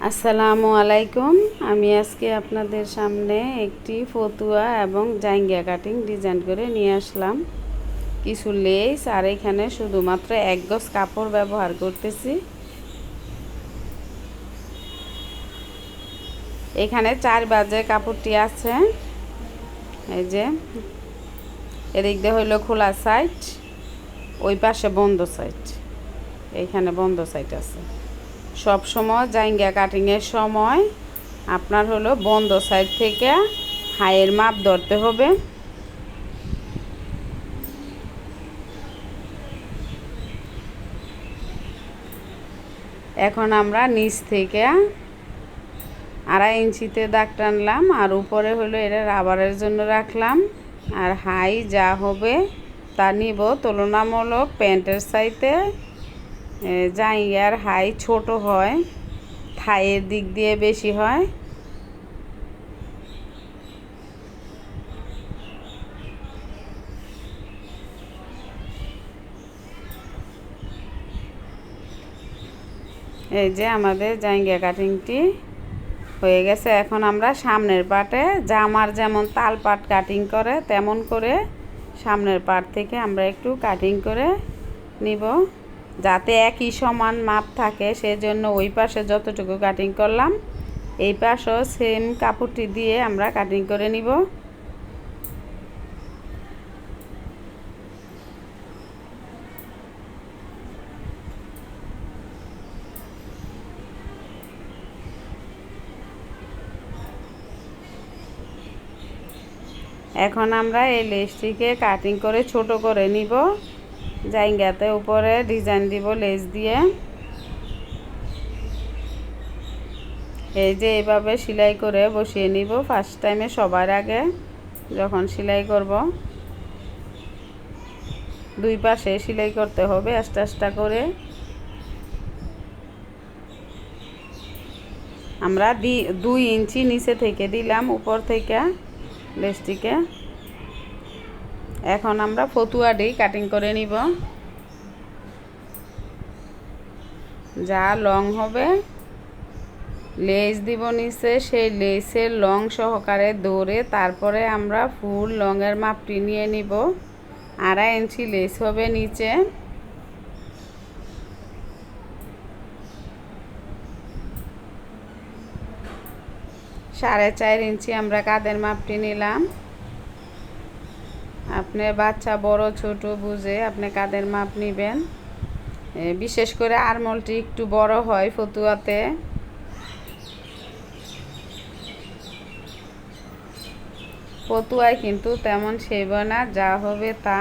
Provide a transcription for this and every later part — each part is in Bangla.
আসসালামু আলাইকুম। আমি আজকে আপনাদের সামনে একটি ফতুয়া এবং জাইঙ্গা কাটিং ডিজাইন করে নিয়ে আসলাম। কিছু লেস আর এখানে শুধুমাত্র এক গজ কাপড় ব্যবহার করতেছি। এখানে 4 বাজে কাপড়টি আছে। এই যে এদিক দিয়ে হইলো খোলা সাইড, ওই পাশে বন্ধ সাইড, এইখানে বন্ধ সাইড আছে। সব সময় জাইঙ্গা কাটিংয়ের সময় আপনার হলো বন্ধ সাইড থেকে হাইয়ের মাপ ধরতে হবে। এখন আমরা নিচ থেকে 2.5 ইঞ্চিতে দাগ টানলাম, আর উপরে হলো এটা রাবারের জন্য রাখলাম। আর হাই যা হবে তা নিব। তুলনামূলক প্যান্টের সাইতে জাইঙ্গার হাই ছোট হয়, থাইয়ের দিক দিয়ে বেশি হয়। এই যে আমাদের জাইঙ্গা কাটিংটি হয়ে গেছে। এখন আমরা সামনের পাটে জামার যেমন তাল পাট কাটিং করে তেমন করে সামনের পাট থেকে আমরা একটু কাটিং করে নিব, যাতে একই সমান মাপ থাকে। সেজন্য ওই পাশে যতটুকু কাটিং করলাম এই পাশেও সেম কাপড়টি দিয়ে আমরা কাটিং করে নিব। এখন আমরা এই লেসটিকে কাটিং করে ছোট করে নিব। জাইঙ্গাতে উপরে ডিজাইন দিব লেস দিয়ে। এই যে এইভাবে সেলাই করে বসিয়ে নিব। ফার্স্ট টাইমে সবার আগে যখন সেলাই করব দুই পাশে সেলাই করতে হবে আস্তে আস্তে করে। আমরা 2 ইঞ্চি নিচে থেকে দিলাম উপর থেকে লেসটিকে। এখন আমরা ফতুয়াটি কাটিং করে নিব। যা লং হবে লেস দিব নিচে, সেই লেসের লং সহকারে ধরে তারপরে আমরা ফুল লংয়ের মাপটি নিয়ে নিব। 2.5 ইঞ্চি লেস হবে নিচে। সাড়ে 4 ইঞ্চি আমরা কাঁধের মাপটি নিলাম। আপনি বাচ্চা বড় ছোট বুঝে আপনি কাঁধের মাপ নেবেন। বিশেষ করে আরমোলটি একটু বড় হয় ফতুয়াতে। ফতুয়ায় কিন্তু তেমন শেব না, যা হবে তা।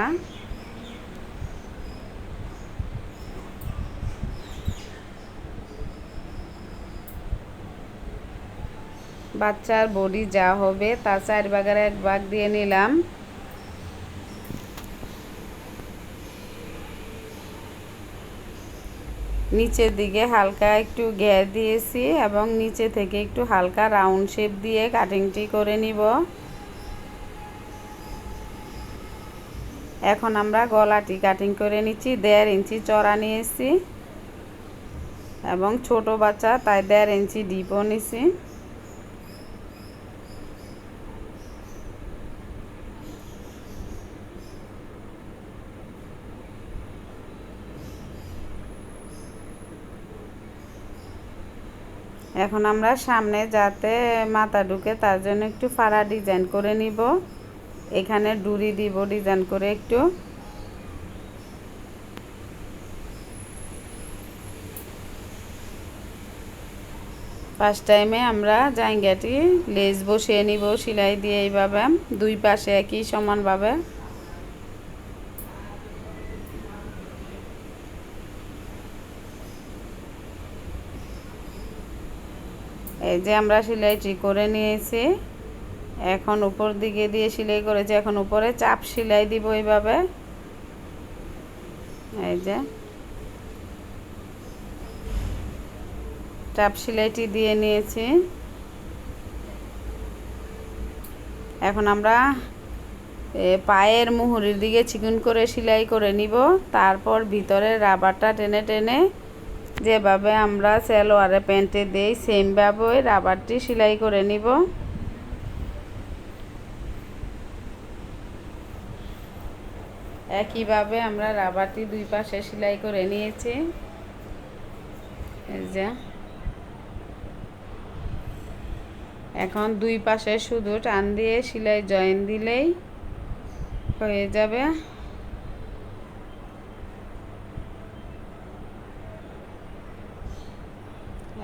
বাচ্চার বডি যা হবে তা 4 ভাগের 1 ভাগ দিয়ে নিলাম। নিচের দিকে হালকা একটু ঘের দিয়েছি এবং নিচে থেকে একটু হালকা রাউন্ড শেপ দিয়ে কাটিংটি করে নিব। এখন আমরা গলাটি কাটিং করে নিচ্ছি। 1.5 ইঞ্চি চড়া নিয়েছি এবং ছোট বাচ্চা তাই 1.5 ইঞ্চি ডিপও নিছি। এখন আমরা সামনে যাতে মাথা ঢুকে তার জন্য একটু ফাড়া ডিজাইন করে নিব। এখানে ডুরি দিব ডিজাইন করে একটু। ফার্স্ট টাইমে আমরা জাইঙ্গাটি লেস বসিয়ে নিব সেলাই দিয়ে এইভাবে দুই পাশে একই সমানভাবে। এই যে আমরা সেলাইটি করে নিয়েছি। এখন উপর দিকে দিয়ে সেলাই করেছি, এখন উপরে চাপ সেলাই দিব এইভাবে। এই যে চাপ সেলাইটি দিয়ে নিয়েছি। এখন আমরা পায়ের মুহুরির দিকে চিকন করে সেলাই করে নিব। তারপর ভিতরে রাবারটা টেনে টেনে যেভাবে আমরা সালোয়ারে প্যান্টে দেই সেমভাবে রাবারটি সেলাই করে নিব। একইভাবে আমরা রাবারটি দুই পাশে সেলাই করে নিয়েছি। এই যে এখন দুই পাশে শুধু টান দিয়ে সেলাই জয়েন দিলেই হয়ে যাবে।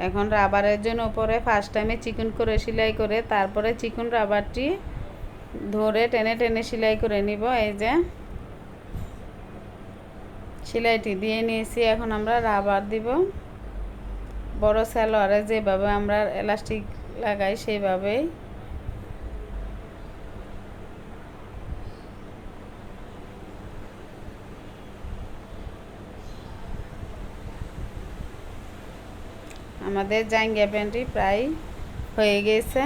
এখন রাবারের জন্য উপরে ফার্স্ট টাইমে চিকন করে সেলাই করে তারপরে চিকন রাবারটি ধরে টেনে টেনে সেলাই করে নিব। এই যে সেলাইটি দিয়ে নিয়েছি, এখন আমরা রাবার দিব। বড় সালোয়ারে যেভাবে আমরা এলাস্টিক লাগাই সেইভাবেই। আমাদের জাঙ্গিয়া প্যান্টটি প্রায় হয়ে গেছে।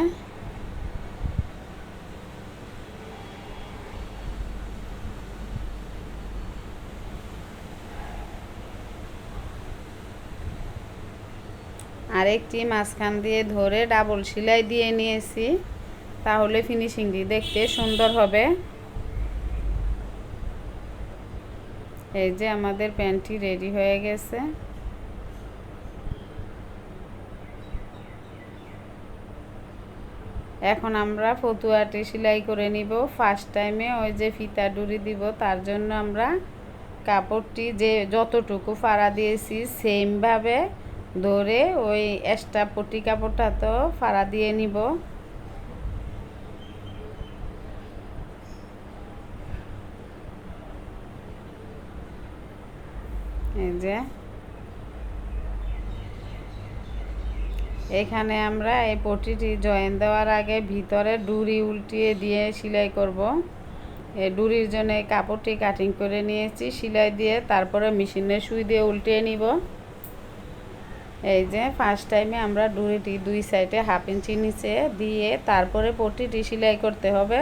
আরেকটি মাঝখান দিয়ে ধরে ডাবল সেলাই দিয়ে নিয়েছি, তাহলে ফিনিশিংটি দেখতে সুন্দর হবে। এই যে আমাদের প্যান্টটি রেডি হয়ে গেছে। এখন আমরা ফতুয়াটি সেলাই করে নিব। ফার্স্ট টাইমে ওই যে ফিতা ডুরি দিব, তার জন্য আমরা কাপড়টি যে যতটুকু ফাড়া দিয়েছি সেমভাবে ধরে ওই এক্সট্রা পটি কাপড়টা তো ফাড়া দিয়ে নিব। এই যে এখানে আমরা এই পটিটি জয়েন দেওয়ার আগে ভিতরে ডুরি উল্টিয়ে দিয়ে সেলাই করব। এই ডুরির জন্য এই কাপড়টি কাটিং করে নিয়েছি সেলাই দিয়ে, তারপরে মেশিনের সুই দিয়ে উল্টিয়ে নিব। এই যে ফার্স্ট টাইমে আমরা ডুরিটি দুই সাইডে 1/2 ইঞ্চি নিচে দিয়ে তারপরে পটিটি সেলাই করতে হবে।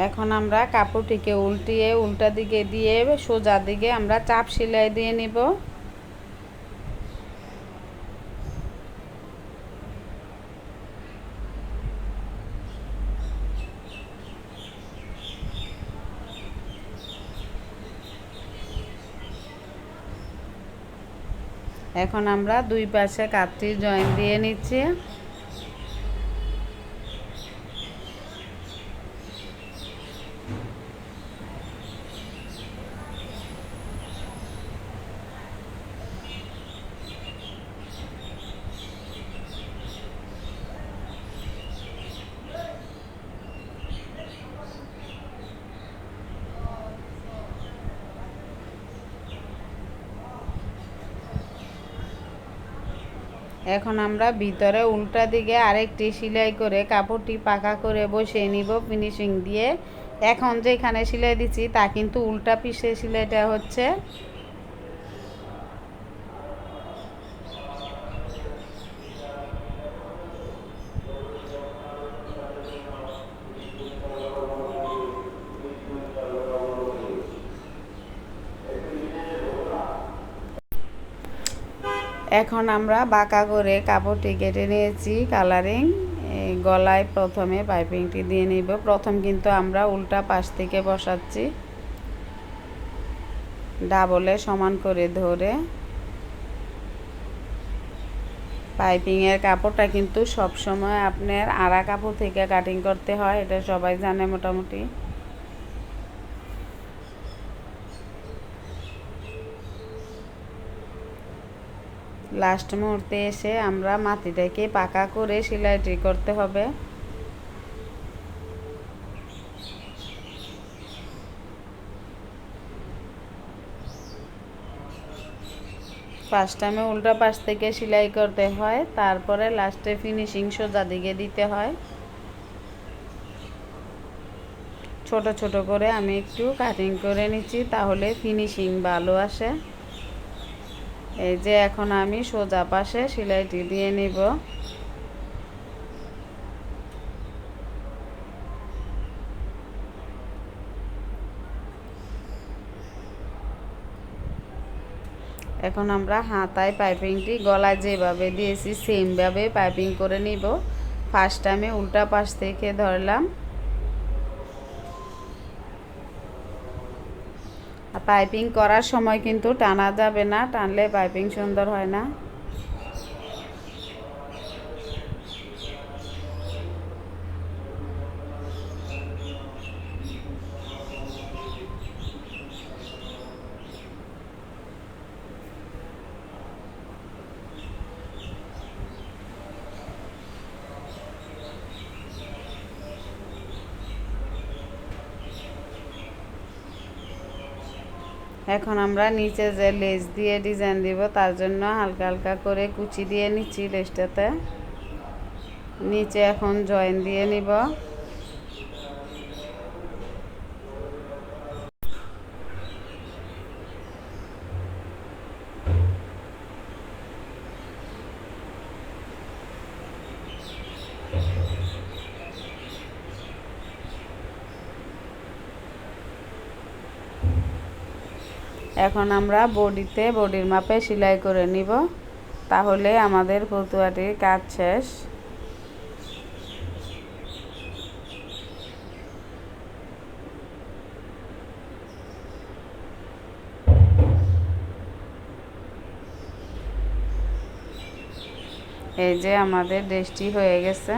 এখন আমরা কাপড়টিকে উল্টিয়ে উল্টা দিকে দিয়ে সোজা দিকে আমরা চাপ সেলাই দিয়ে নিব। এখন আমরা দুই পাশে কাপটি জয়েন দিয়ে নিচ্ছি। এখন আমরা ভিতরে উল্টা দিকে আরেকটি সেলাই করে কাপড়টি পাকা করে বসিয়ে নিব ফিনিশিং দিয়ে। এখন যেখানে সেলাই দিচ্ছি তা কিন্তু উল্টা পিসে সেলাইটা হচ্ছে। এখন আমরা বাঁকা করে কাপড়টি কেটে নিয়েছি কালারিং। গলায় প্রথমে পাইপিংটি দিয়ে নিব। প্রথম কিন্তু আমরা উল্টা পাশ থেকে বসাচ্ছি, ডাবলে সমান করে ধরে। পাইপিংয়ের কাপড়টা কিন্তু সব সময় আপনার আড়া কাপড় থেকে কাটিং করতে হয়, এটা সবাই জানে মোটামুটি। লাস্ট মুহূর্তে এসে আমরা মাটিটাকে পাকা করে সেলাইটি করতে হবে। ফার্স্ট টাইমে উল্টা পাশ থেকে সেলাই করতে হয়, তারপরে লাস্টে ফিনিশিং সোজা দিকে দিতে হয়। ছোট ছোট করে আমি একটু কাটিং করে নিচ্ছি, তাহলে ফিনিশিং ভালো আসে। এই যে এখন আমি সোজা পাশে সেলাইটি দিয়ে নিব। এখন আমরা হাতায় পাইপিংটি গলায় যেভাবে দিয়েছি সেমভাবে পাইপিং করে নিব। ফার্স্ট আমি উল্টা পাশ থেকে ধরলাম, আর পাইপিং করার সময় কিন্তু টানা যাবে না, টানলে পাইপিং সুন্দর হয় না। এখন আমরা নিচে যে লেস দিয়ে ডিজাইন দিব তার জন্য হালকা হালকা করে কুচি দিয়ে নিচ্ছি লেসটাতে। নিচে এখন জয়েন দিয়ে নিব। এখন আমরা বডির মাপে সেলাই করে নিব, তাহলে আমাদের ফতুয়াটির কাজ শেষ। এই যে আমাদের ড্রেসটি হয়ে গেছে।